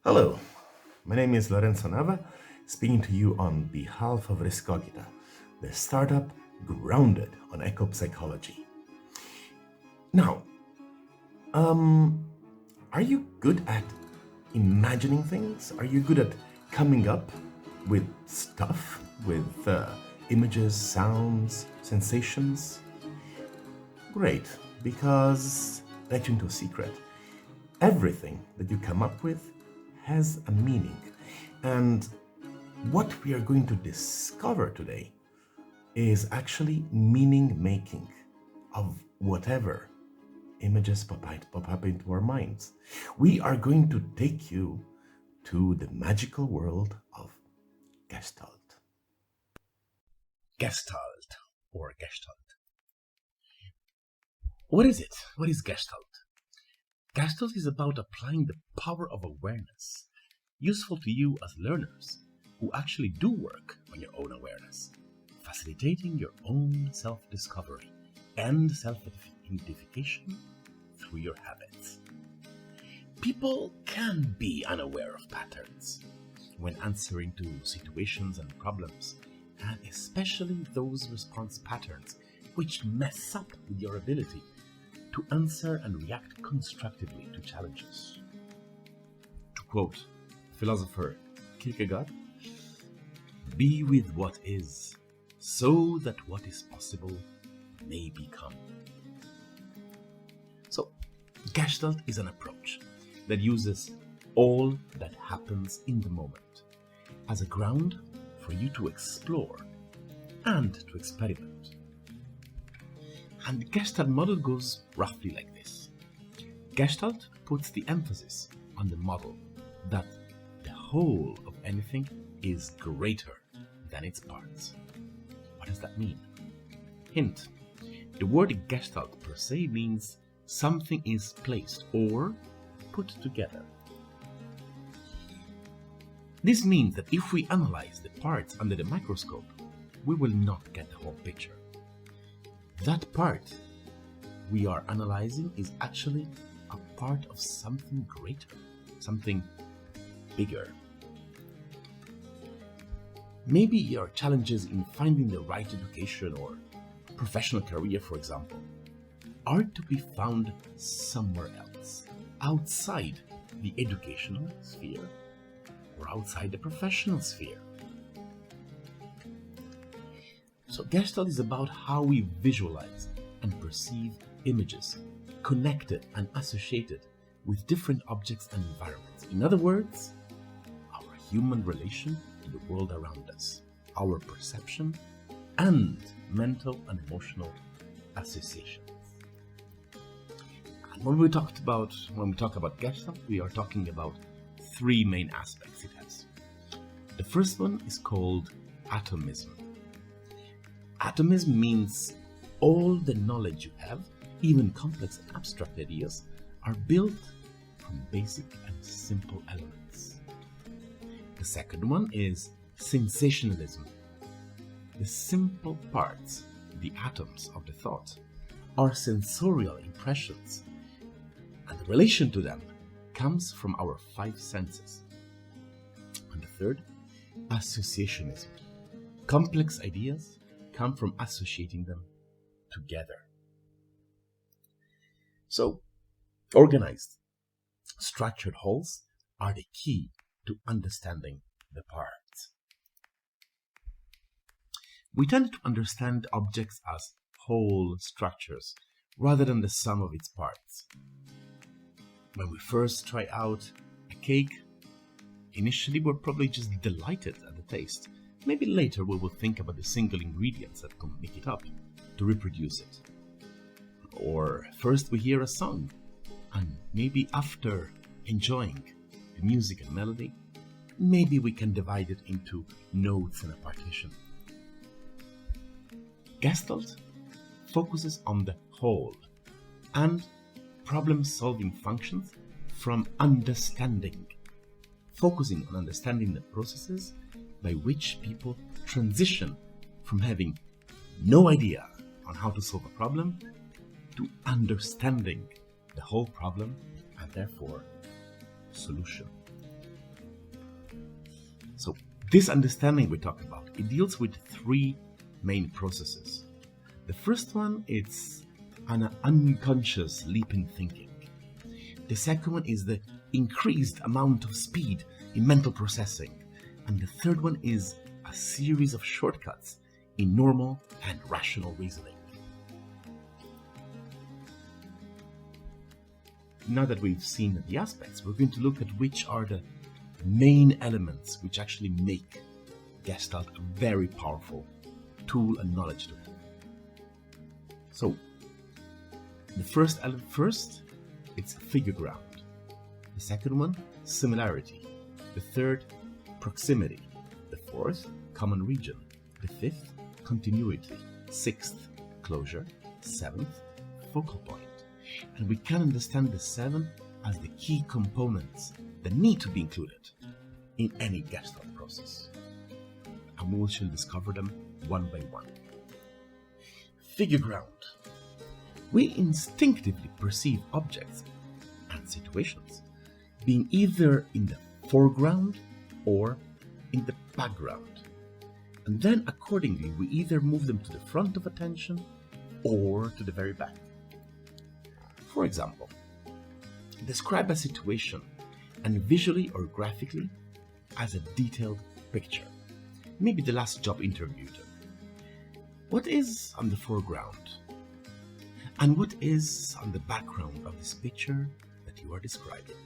Hello, my name is Lorenzo Nava, speaking to you on behalf of Rescogita, the startup grounded on eco-psychology. Now, um, are you good at imagining things? Are you good at coming up with stuff, with images, sounds, sensations? Great, because let you into a secret. Everything that you come up with has a meaning. And what we are going to discover today is actually meaning making of whatever images pop up into our minds. We are going to take you to the magical world of Gestalt. Gestalt or Gestalt. What is it? What is Gestalt? Gestalt is about applying the power of awareness, useful to you as learners who actually do work on your own awareness, facilitating your own self-discovery and self-identification through your habits. People can be unaware of patterns when answering to situations and problems, and especially those response patterns which mess up with your ability to answer and react constructively to challenges. To quote philosopher Kierkegaard, "Be with what is, so that what is possible may become." So, Gestalt is an approach that uses all that happens in the moment as a ground for you to explore and to experiment. And the Gestalt model goes roughly like this. Gestalt puts the emphasis on the model that the whole of anything is greater than its parts. What does that mean? Hint: the word Gestalt per se means something is placed or put together. This means that if we analyze the parts under the microscope, we will not get the whole picture. That part we are analyzing is actually a part of something greater, something bigger. Maybe your challenges in finding the right education or professional career, for example, are to be found somewhere else, outside the educational sphere or outside the professional sphere. So Gestalt is about how we visualize and perceive images connected and associated with different objects and environments. In other words, our human relation to the world around us, our perception, and mental and emotional associations. And when we talk about Gestalt, we are talking about three main aspects it has. The first one is called Atomism. Atomism means all the knowledge you have, even complex and abstract ideas, are built from basic and simple elements. The second one is sensationalism. The simple parts, the atoms of the thought, are sensorial impressions, and the relation to them comes from our five senses. And the third, associationism. Complex ideas come from associating them together. So, organized, structured wholes are the key to understanding the parts. We tend to understand objects as whole structures rather than the sum of its parts. When we first try out a cake, initially we're probably just delighted at the taste. Maybe later we will think about the single ingredients that can make it up to reproduce it. Or first we hear a song, and maybe after enjoying the music and melody, maybe we can divide it into notes and a partition. Gestalt focuses on the whole and problem-solving functions from understanding, focusing on understanding the processes by which people transition from having no idea on how to solve a problem to understanding the whole problem and therefore solution. So this understanding we talk about, it deals with three main processes. The first one is an unconscious leap in thinking. The second one is the increased amount of speed in mental processing. And the third one is a series of shortcuts in normal and rational reasoning. Now that we've seen the aspects, we're going to look at which are the main elements which actually make Gestalt a very powerful tool and knowledge tool. So, the first element it's figure ground. The second one, similarity. The third, proximity. The fourth, common region. The fifth, continuity. Sixth, closure. Seventh, focal point. And we can understand the seven as the key components that need to be included in any Gestalt process. And we shall discover them one by one. Figure ground. We instinctively perceive objects and situations being either in the foreground or in the background. And then accordingly, we either move them to the front of attention or to the very back. For example, describe a situation and visually or graphically as a detailed picture. Maybe the last job interview. What is on the foreground? And what is on the background of this picture that you are describing?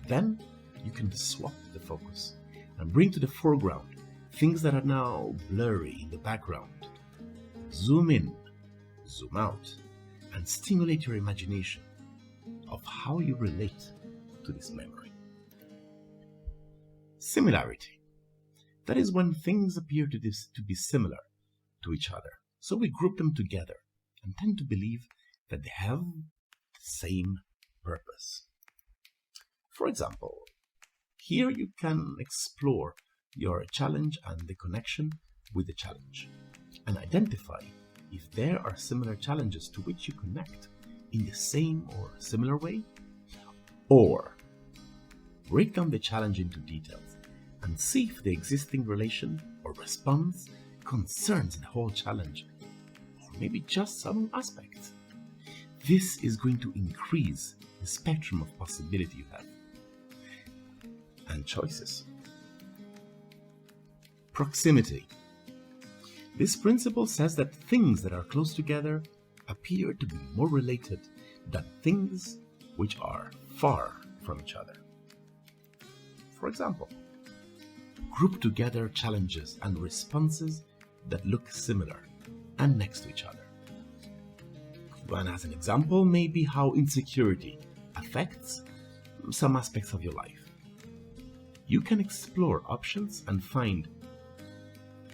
Then you can swap the focus and bring to the foreground things that are now blurry in the background. Zoom in, zoom out, and stimulate your imagination of how you relate to this memory. Similarity. That is when things appear to be similar to each other. So we group them together and tend to believe that they have the same purpose. For example, here you can explore your challenge and the connection with the challenge and identify if there are similar challenges to which you connect in the same or similar way, or break down the challenge into details and see if the existing relation or response concerns the whole challenge, or maybe just some aspects. This is going to increase the spectrum of possibility you have and choices. Proximity. This principle says that things that are close together appear to be more related than things which are far from each other. For example, group together challenges and responses that look similar and next to each other. One as an example may be how insecurity affects some aspects of your life. You can explore options and find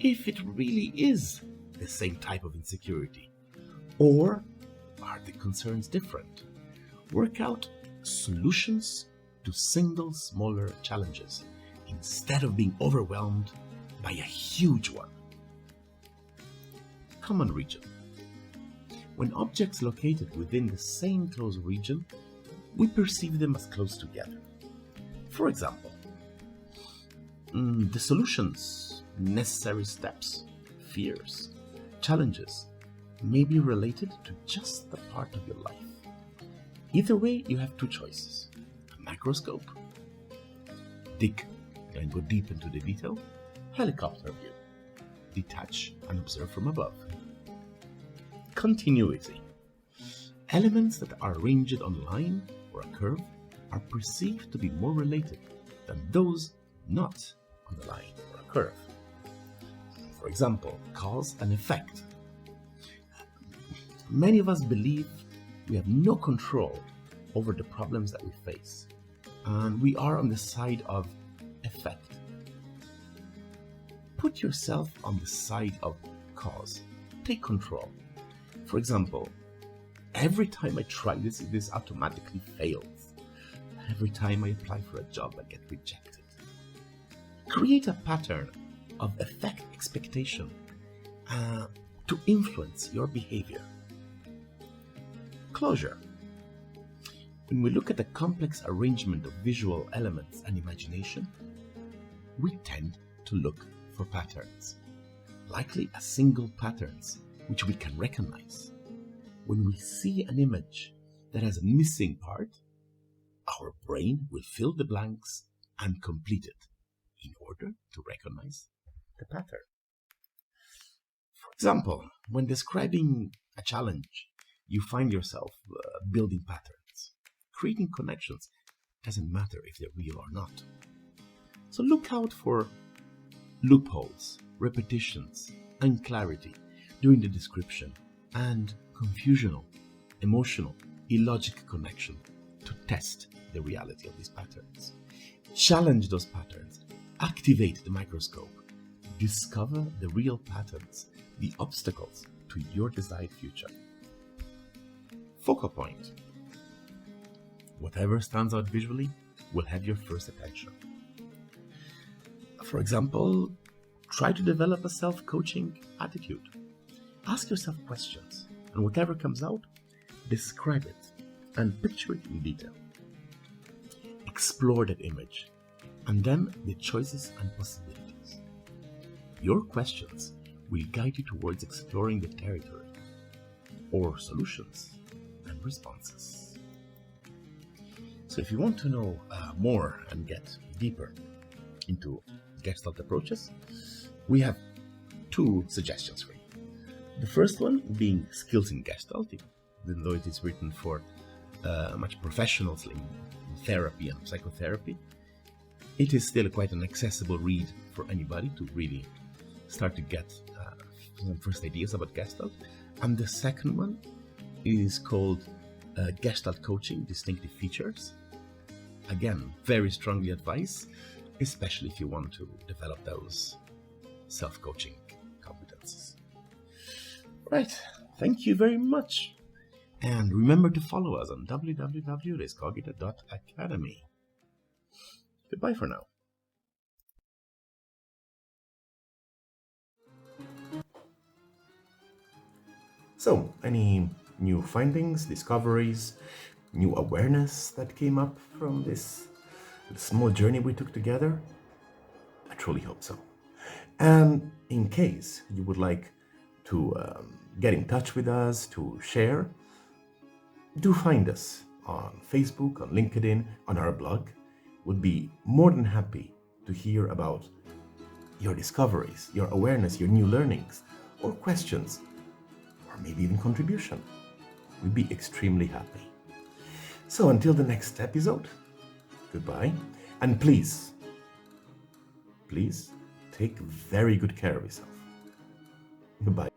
if it really is the same type of insecurity, or are the concerns different? Work out solutions to single smaller challenges instead of being overwhelmed by a huge one. Common region. When objects located within the same close region, we perceive them as close together. For example, the solutions, necessary steps, fears, challenges may be related to just the part of your life. Either way, you have two choices: a microscope, dig and go deep into the detail; helicopter view, detach and observe from above. Continuity. Elements that are arranged on a line or a curve are perceived to be more related than those not on the line or a curve. For example, cause and effect. Many of us believe we have no control over the problems that we face, and we are on the side of effect. Put yourself on the side of cause. Take control. For example, every time I try this automatically fails. Every time I apply for a job, I get rejected. Create a pattern of effect expectation to influence your behavior. Closure. When we look at the complex arrangement of visual elements and imagination, we tend to look for patterns, likely a single patterns which we can recognize. When we see an image that has a missing part, our brain will fill the blanks and complete it in order to recognize the pattern. For example, when describing a challenge, you find yourself building patterns, creating connections. Doesn't matter if they're real or not. So look out for loopholes, repetitions, unclarity during the description, and confusional, emotional, illogical connection to test the reality of these patterns. Challenge those patterns, activate the microscope, discover the real patterns, the obstacles to your desired future. Focal point. Whatever stands out visually will have your first attention. For example, try to develop a self-coaching attitude. Ask yourself questions, and whatever comes out, describe it and picture it in detail. Explore that image, and then the choices and possibilities. Your questions will guide you towards exploring the territory, or solutions and responses. So if you want to know more and get deeper into Gestalt approaches, we have two suggestions for you. The first one being Skills in Gestalt, even though it is written for much professionals in therapy and psychotherapy. It is still quite an accessible read for anybody to really start to get some first ideas about Gestalt. And the second one is called Gestalt Coaching Distinctive Features. Again, very strongly advised, especially if you want to develop those self-coaching competencies. Right, thank you very much. And remember to follow us on www.rescogita.academy. Goodbye for now. So, any new findings, discoveries, new awareness that came up from this small journey we took together? I truly hope so. And in case you would like to get in touch with us, to share, do find us on Facebook, on LinkedIn, on our blog. Would be more than happy to hear about your discoveries, your awareness, your new learnings, or questions, or maybe even contribution. We'd be extremely happy. So until the next episode, goodbye, and please take very good care of yourself. Goodbye.